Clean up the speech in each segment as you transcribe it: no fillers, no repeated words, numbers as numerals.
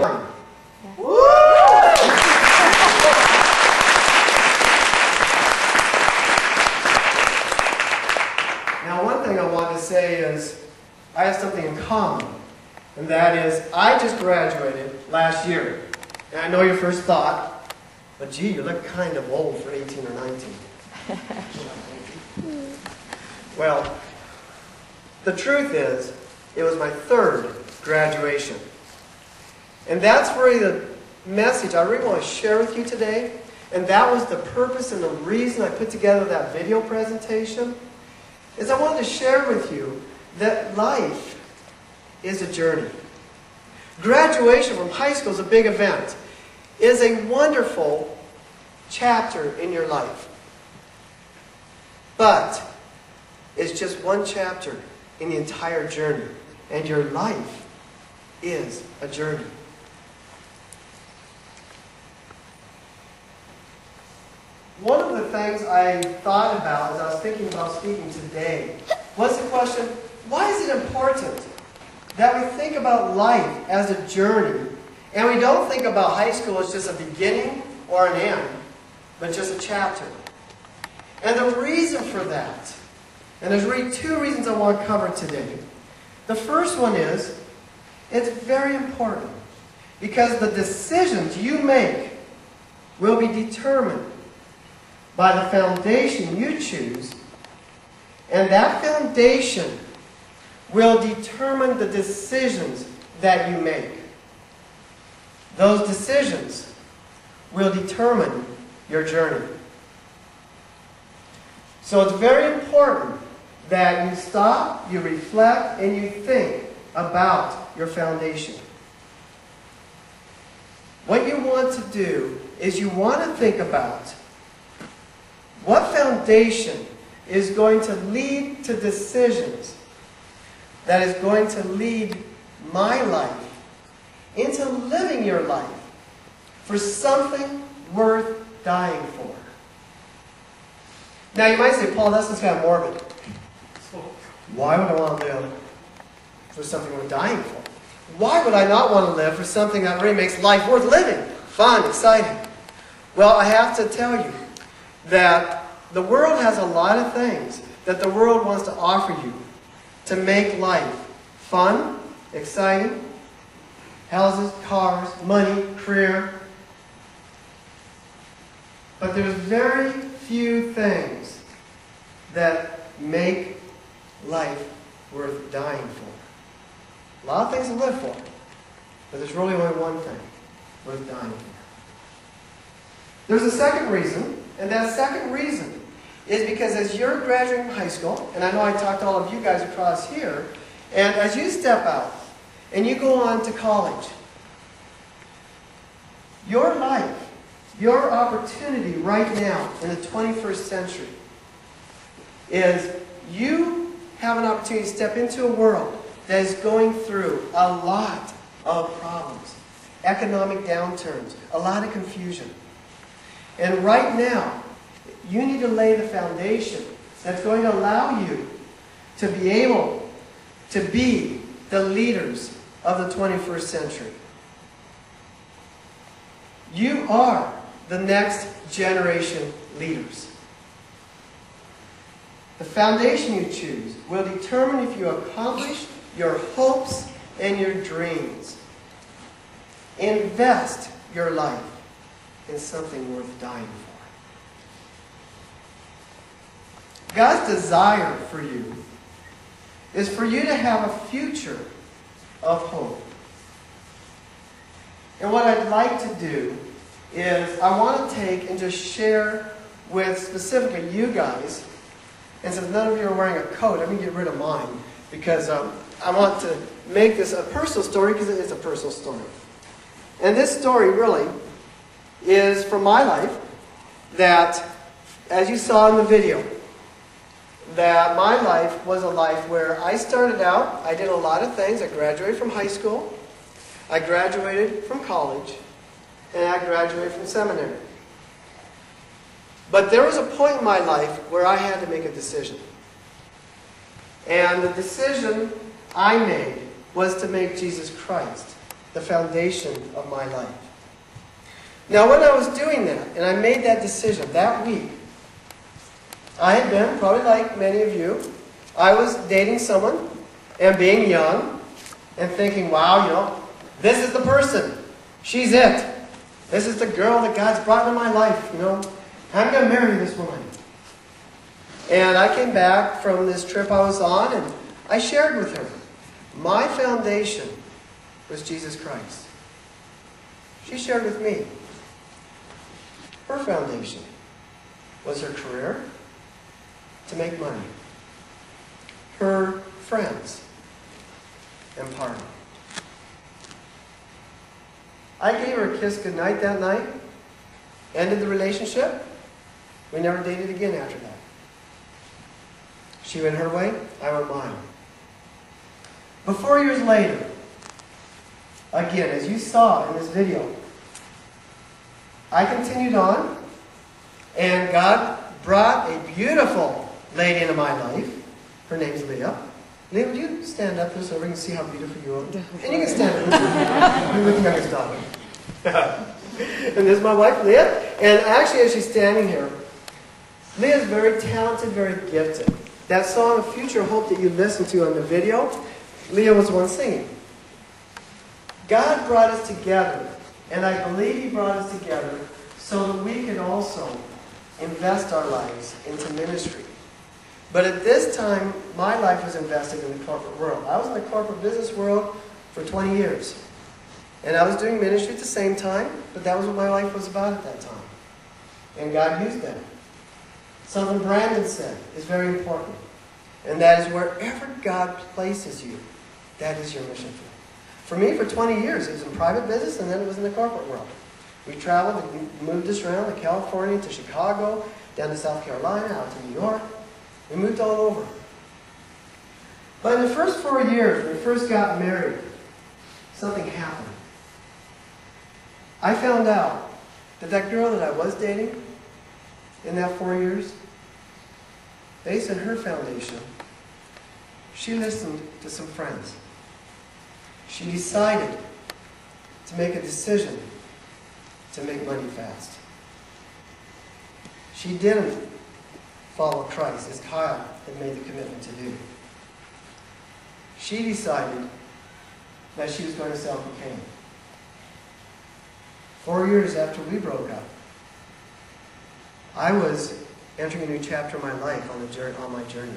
9. Yes. Woo! Now, one thing I want to say is I have something in common, and that is I just graduated last year. And I know your first thought, but gee, you look kind of old for 18 or 19. Well, the truth is, it was my 3rd graduation. And that's really the message I really want to share with you today. And that was the purpose and the reason I put together that video presentation, is I wanted to share with you that life is a journey. Graduation from high school is a big event. It is a wonderful chapter in your life. But it's just one chapter in the entire journey. And your life is a journey. One of the things I thought about as I was thinking about speaking today was the question, why is it important that we think about life as a journey and we don't think about high school as just a beginning or an end, but just a chapter? And the reason for that, and there's really 2 reasons I want to cover today. The first one is, it's very important because the decisions you make will be determined by the foundation you choose, and that foundation will determine the decisions that you make. Those decisions will determine your journey. So it's very important that you stop, you reflect, and you think about your foundation. What you want to do is you want to think about what foundation is going to lead to decisions that is going to lead my life into living your life for something worth dying for. Now you might say, Paul, that's just kind of morbid. Why would I want to live for something worth dying for? Why would I not want to live for something that really makes life worth living? Fun, exciting. Well, I have to tell you that the world has a lot of things that the world wants to offer you to make life fun, exciting, houses, cars, money, career. But there's very few things that make life worth dying for. A lot of things to live for, but there's really only one thing worth dying for. There's a second reason, and that second reason is because as you're graduating from high school, and I know I talked to all of you guys across here, and as you step out and you go on to college, your life, your opportunity right now in the 21st century is you have an opportunity to step into a world that is going through a lot of problems, economic downturns, a lot of confusion. And right now, you need to lay the foundation that's going to allow you to be able to be the leaders of the 21st century. You are the next generation leaders. The foundation you choose will determine if you accomplish your hopes and your dreams. Invest your life in something worth dying for. God's desire for you is for you to have a future of hope. And what I'd like to do is I want to take and just share with specifically you guys, and since none of you are wearing a coat, I'm going to get rid of mine because I want to make this a personal story because it is a personal story. And this story really is from my life that, as you saw in the video, that my life was a life where I started out, I did a lot of things. I graduated from high school, I graduated from college, and I graduated from seminary. But there was a point in my life where I had to make a decision. And the decision I made was to make Jesus Christ the foundation of my life. Now, when I was doing that, and I made that decision that week, I had been, probably like many of you, I was dating someone and being young and thinking, wow, this is the person. She's it. This is the girl that God's brought into my life, I'm going to marry this woman. And I came back from this trip I was on, and I shared with her. My foundation was Jesus Christ. She shared with me. Her foundation was her career, to make money, her friends, and party. I gave her a kiss goodnight that night, ended the relationship. We never dated again after that. She went her way, I went mine. But 4 years later, again, as you saw in this video, I continued on, and God brought a beautiful lady into my life. Her name's Leah. Leah, would you stand up so we can see how beautiful you are? And you can stand up. You're with the youngest daughter. And this is my wife, Leah. And actually, as she's standing here, Leah's very talented, very gifted. That song, Future Hope, that you listened to on the video, Leah was the one singing. God brought us together, and I believe He brought us together so that we could also invest our lives into ministry. But at this time, my life was invested in the corporate world. I was in the corporate business world for 20 years. And I was doing ministry at the same time, but that was what my life was about at that time. And God used that. Something Brandon said is very important. And that is wherever God places you, that is your mission field. For me, for 20 years, it was in private business, and then it was in the corporate world. We traveled and moved us around to California, to Chicago, down to South Carolina, out to New York. We moved all over. But in the first 4 years, when we first got married, something happened. I found out that that girl that I was dating in that 4 years, based on her foundation, she listened to some friends. She decided to make a decision to make money fast. She didn't follow Christ as Kyle had made the commitment to do. She decided that she was going to sell cocaine. 4 years after we broke up, I was entering a new chapter of my life on my journey.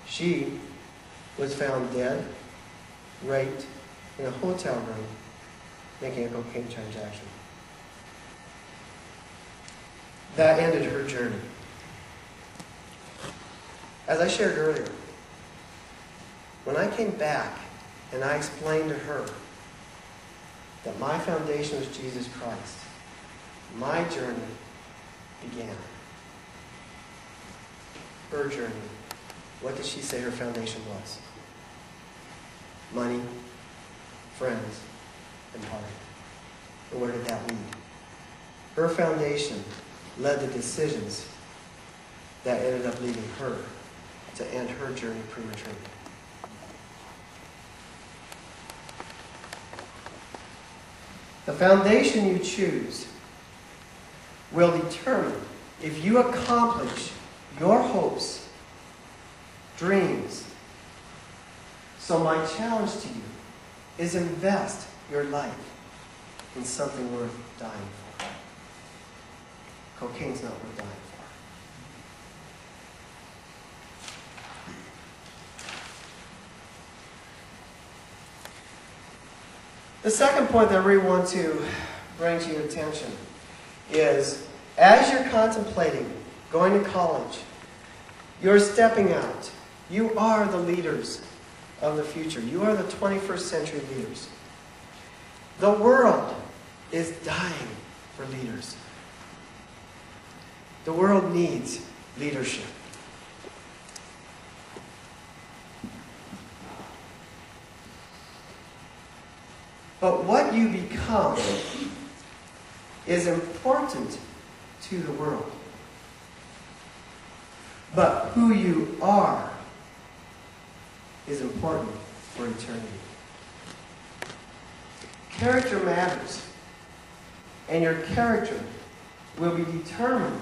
She was found dead, raped, in a hotel room, making a cocaine transaction. That ended her journey. As I shared earlier, when I came back and I explained to her that my foundation was Jesus Christ, my journey began. Her journey. What did she say her foundation was? Money, friends, and party. And where did that lead? Her foundation led to decisions that ended up leading her to end her journey prematurely. The foundation you choose will determine if you accomplish your hopes, dreams. So my challenge to you is invest your life in something worth dying for. Cocaine's not worth dying for. The second point that I really want to bring to your attention is, as you're contemplating going to college, you're stepping out. You are the leaders of the future. You are the 21st century leaders. The world is dying for leaders. The world needs leadership. But what you become is important to the world. But who you are is important for eternity. Character matters. And your character will be determined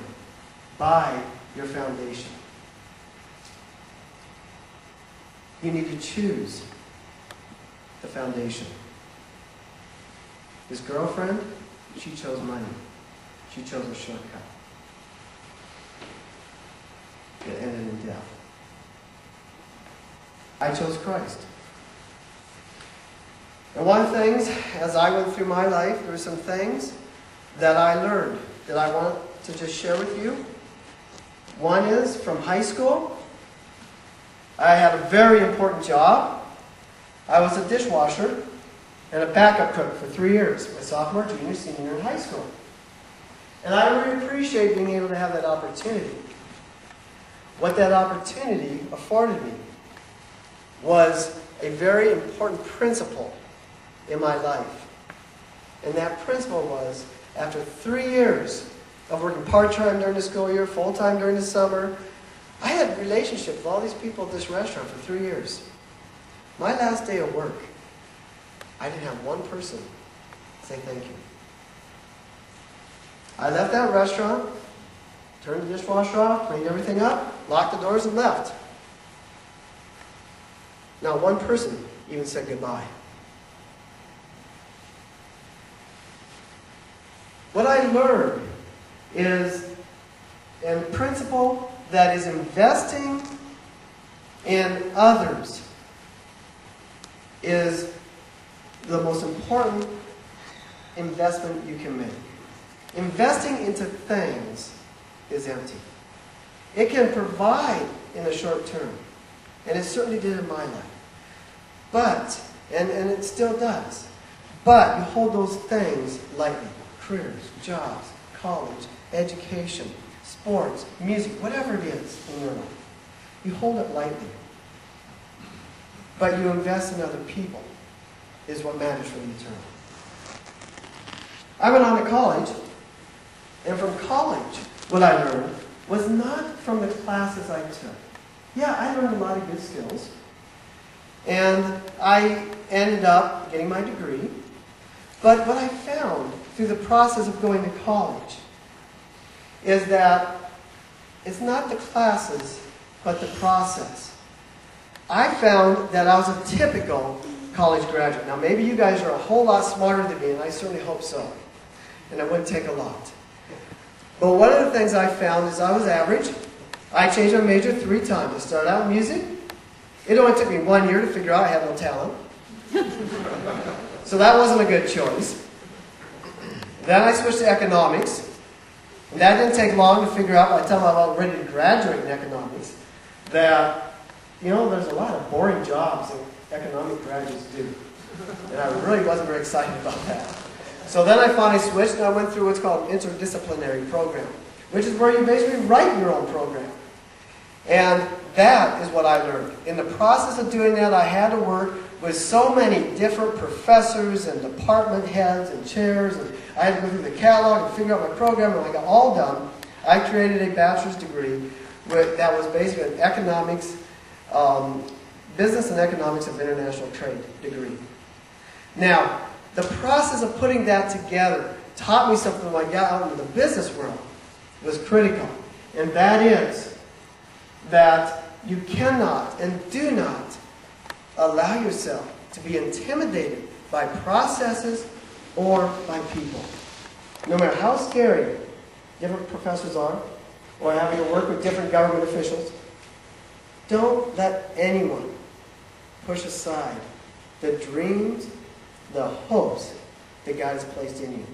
by your foundation. You need to choose the foundation. His girlfriend, she chose money. She chose a shortcut. It ended in death. I chose Christ. And one of the things, as I went through my life, there were some things that I learned that I want to just share with you. One is from high school. I had a very important job. I was a dishwasher and a backup cook for 3 years, my sophomore, junior, senior year in high school. And I really appreciate being able to have that opportunity. What that opportunity afforded me was a very important principle in my life. And that principle was, after 3 years of working part-time during the school year, full-time during the summer, I had a relationship with all these people at this restaurant for 3 years. My last day of work, I didn't have one person say thank you. I left that restaurant, turned the dishwasher off, cleaned everything up, locked the doors, and left. Not one person even said goodbye. What I learned is a principle that is investing in others is the most important investment you can make. Investing into things is empty. It can provide in the short term, and it certainly did in my life. But, and it still does, but you hold those things lightly. Careers, jobs, college, education, sports, music, whatever it is in your life. You hold it lightly. But you invest in other people is what matters for the eternal. I went on to college, and from college, what I learned was not from the classes I took. Yeah, I learned a lot of good skills, and I ended up getting my degree. But what I found through the process of going to college is that it's not the classes, but the process. I found that I was a typical college graduate. Now, maybe you guys are a whole lot smarter than me, and I certainly hope so. And it wouldn't take a lot. But one of the things I found is I was average. I changed my major 3 times. I started out in music. It only took me 1 year to figure out I had no talent. So that wasn't a good choice. Then I switched to economics. And that didn't take long to figure out by the time I was ready to graduate in economics that, there's a lot of boring jobs that economic graduates do. And I really wasn't very excited about that. So then I finally switched and I went through what's called an interdisciplinary program, which is where you basically write your own program. And that is what I learned. In the process of doing that, I had to work with so many different professors and department heads and chairs, and I had to go through the catalog and figure out my program, and when I got all done, I created a bachelor's degree that was basically an economics, business and economics of international trade degree. Now, the process of putting that together taught me something when I got out into the business world was critical, and that is that you cannot and do not allow yourself to be intimidated by processes or by people. No matter how scary different professors are, or having to work with different government officials, don't let anyone push aside the dreams, the hopes that God has placed in you.